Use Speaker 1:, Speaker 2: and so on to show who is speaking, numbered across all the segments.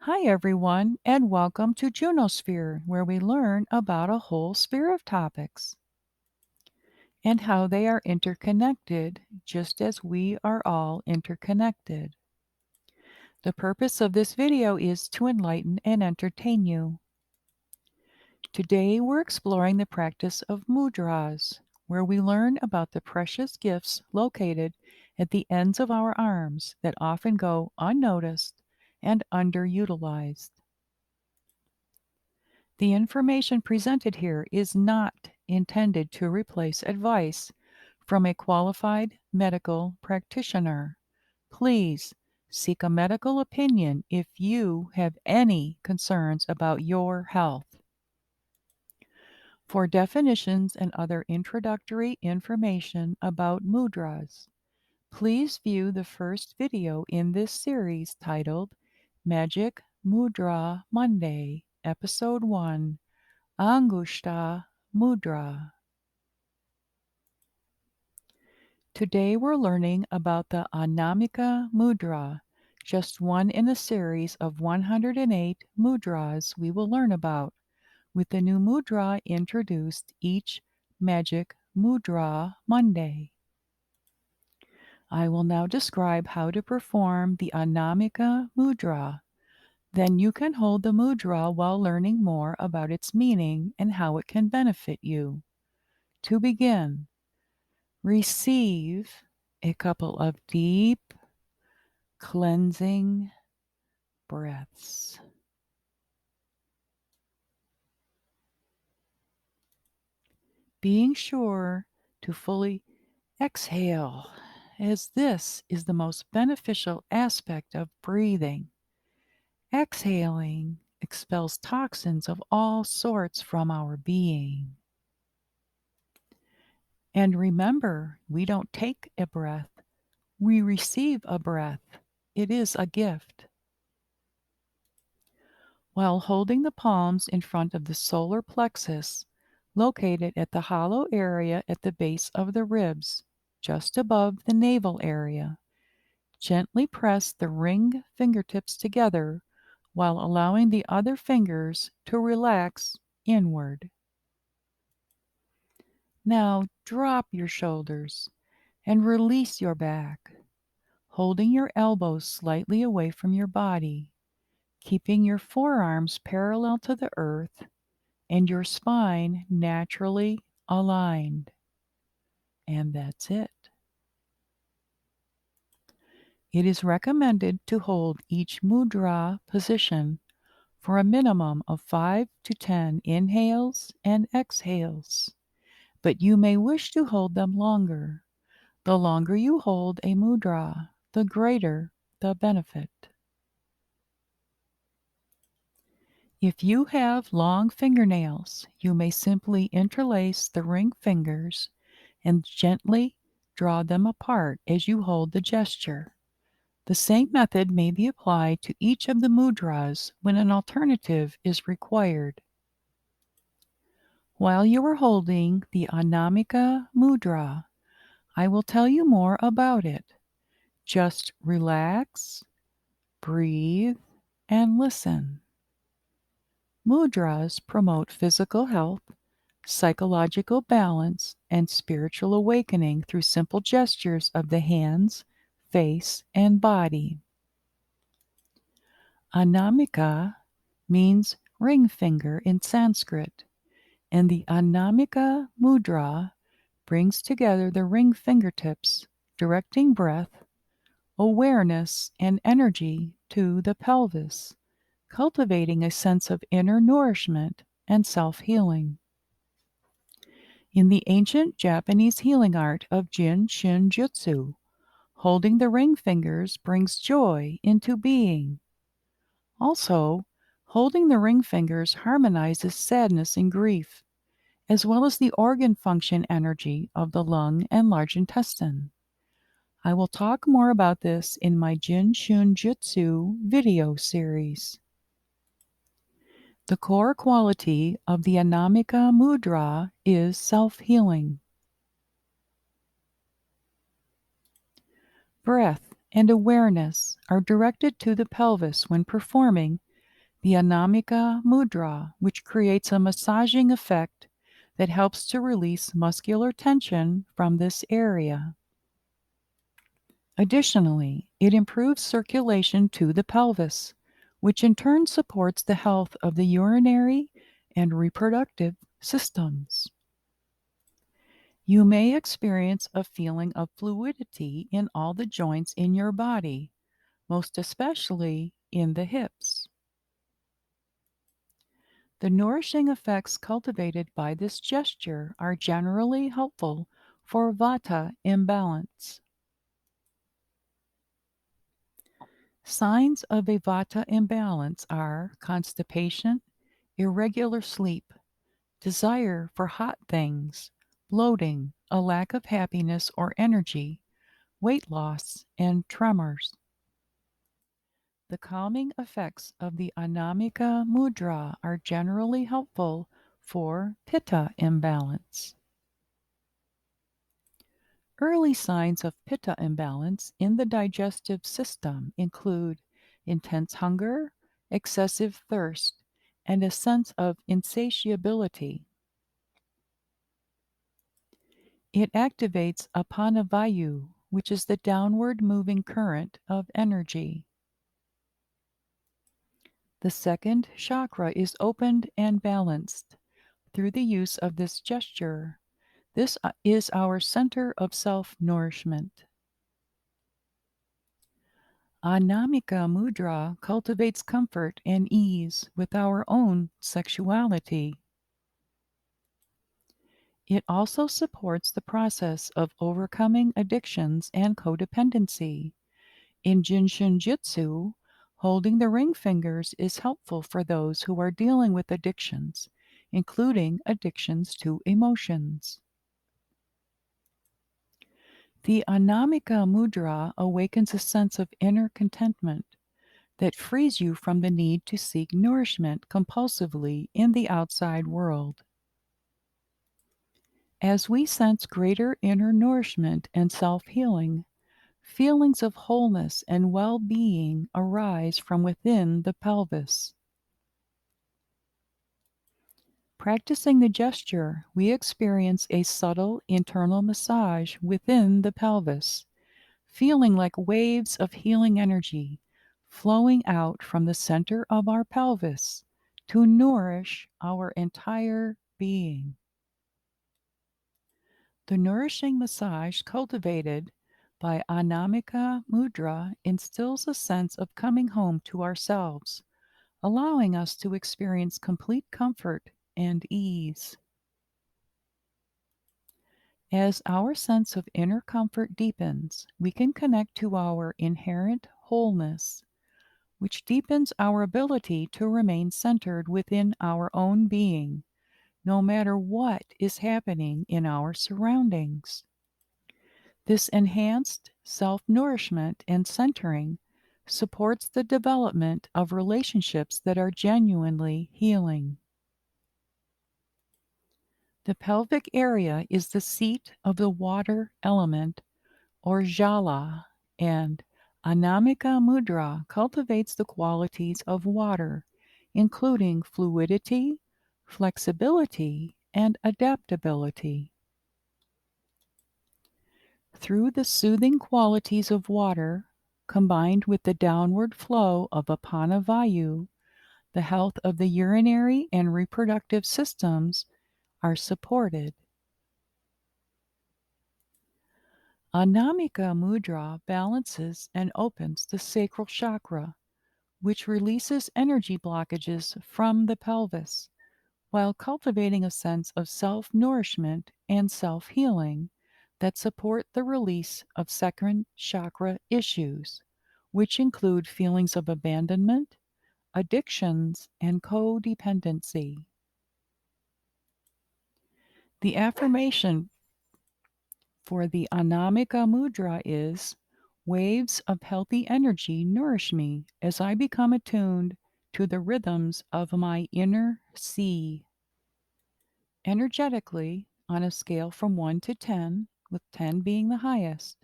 Speaker 1: Hi, everyone, and welcome to Junosphere, where we learn about a whole sphere of topics and how they are interconnected, just as we are all interconnected. The purpose of this video is to enlighten and entertain you. Today, we're exploring the practice of mudras, where we learn about the precious gifts located at the ends of our arms that often go unnoticed and underutilized. The information presented here is not intended to replace advice from a qualified medical practitioner. Please seek a medical opinion if you have any concerns about your health. For definitions and other introductory information about mudras, please view the first video in this series titled Magic Mudra Monday, Episode 1. Angusta Mudra. Today we're learning about the Anamika Mudra, just one in a series of 108 mudras we will learn about, with the new mudra introduced each Magic Mudra Monday. I will now describe how to perform the Anamika Mudra. Then you can hold the mudra while learning more about its meaning and how it can benefit you. To begin, receive a couple of deep, cleansing breaths. Being sure to fully exhale, as this is the most beneficial aspect of breathing. Exhaling expels toxins of all sorts from our being. And remember, we don't take a breath, we receive a breath. It is a gift. While holding the palms in front of the solar plexus, located at the hollow area at the base of the ribs, just above the navel area. Gently press the ring fingertips together while allowing the other fingers to relax inward. Now drop your shoulders and release your back, holding your elbows slightly away from your body, keeping your forearms parallel to the earth and your spine naturally aligned. And that's it. It is recommended to hold each mudra position for a minimum of 5 to 10 inhales and exhales, but you may wish to hold them longer. The longer you hold a mudra, the greater the benefit. If you have long fingernails, you may simply interlace the ring fingers and gently draw them apart as you hold the gesture. The same method may be applied to each of the mudras when an alternative is required. While you are holding the Anamika Mudra, I will tell you more about it. Just relax, breathe, and listen. Mudras promote physical health, psychological balance, and spiritual awakening through simple gestures of the hands, face, and body. Anamika means ring finger in Sanskrit, and the Anamika Mudra brings together the ring fingertips, directing breath, awareness, and energy to the pelvis, cultivating a sense of inner nourishment and self-healing. In the ancient Japanese healing art of Jin Shin Jutsu, holding the ring fingers brings joy into being. Also, holding the ring fingers harmonizes sadness and grief, as well as the organ function energy of the lung and large intestine. I will talk more about this in my Jin Shun Jutsu video series. The core quality of the Anamika Mudra is self-healing. Breath and awareness are directed to the pelvis when performing the Anamika Mudra, which creates a massaging effect that helps to release muscular tension from this area. Additionally, it improves circulation to the pelvis, which in turn supports the health of the urinary and reproductive systems. You may experience a feeling of fluidity in all the joints in your body, most especially in the hips. The nourishing effects cultivated by this gesture are generally helpful for vata imbalance. Signs of a vata imbalance are constipation, irregular sleep, desire for hot things, bloating, a lack of happiness or energy, weight loss, and tremors. The calming effects of the Anamika Mudra are generally helpful for pitta imbalance. Early signs of pitta imbalance in the digestive system include intense hunger, excessive thirst, and a sense of insatiability. It activates Apanavayu, which is the downward moving current of energy. The second chakra is opened and balanced through the use of this gesture. This is our center of self-nourishment. Anamika Mudra cultivates comfort and ease with our own sexuality. It also supports the process of overcoming addictions and codependency. In Jinshin Jitsu, holding the ring fingers is helpful for those who are dealing with addictions, including addictions to emotions. The Anamika Mudra awakens a sense of inner contentment that frees you from the need to seek nourishment compulsively in the outside world. As we sense greater inner nourishment and self-healing, feelings of wholeness and well-being arise from within the pelvis. Practicing the gesture, we experience a subtle internal massage within the pelvis, feeling like waves of healing energy flowing out from the center of our pelvis to nourish our entire being. The nourishing massage cultivated by Anamika Mudra instills a sense of coming home to ourselves, allowing us to experience complete comfort and ease. As our sense of inner comfort deepens, we can connect to our inherent wholeness, which deepens our ability to remain centered within our own being, no matter what is happening in our surroundings. This enhanced self-nourishment and centering supports the development of relationships that are genuinely healing. The pelvic area is the seat of the water element or jala, and Anamika Mudra cultivates the qualities of water, including fluidity, flexibility, and adaptability. Through the soothing qualities of water, combined with the downward flow of Apanavayu, the health of the urinary and reproductive systems are supported. Anamika Mudra balances and opens the sacral chakra, which releases energy blockages from the pelvis, while cultivating a sense of self-nourishment and self-healing that support the release of second chakra issues, which include feelings of abandonment, addictions, and codependency. The affirmation for the Anamika Mudra is, waves of healthy energy nourish me as I become attuned to the rhythms of my inner sea. Energetically, on a scale from 1 to 10, with 10 being the highest,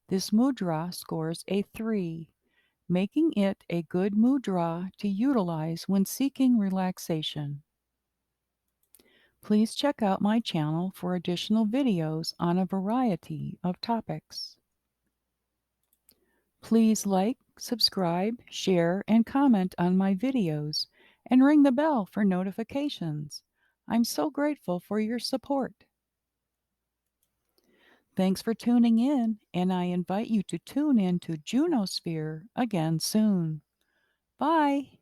Speaker 1: this mudra scores a 3, making it a good mudra to utilize when seeking relaxation. Please check out my channel for additional videos on a variety of topics. Please like, subscribe, share, and comment on my videos, and ring the bell for notifications. I'm so grateful for your support. Thanks for tuning in, and I invite you to tune in to Junosphere again soon. Bye.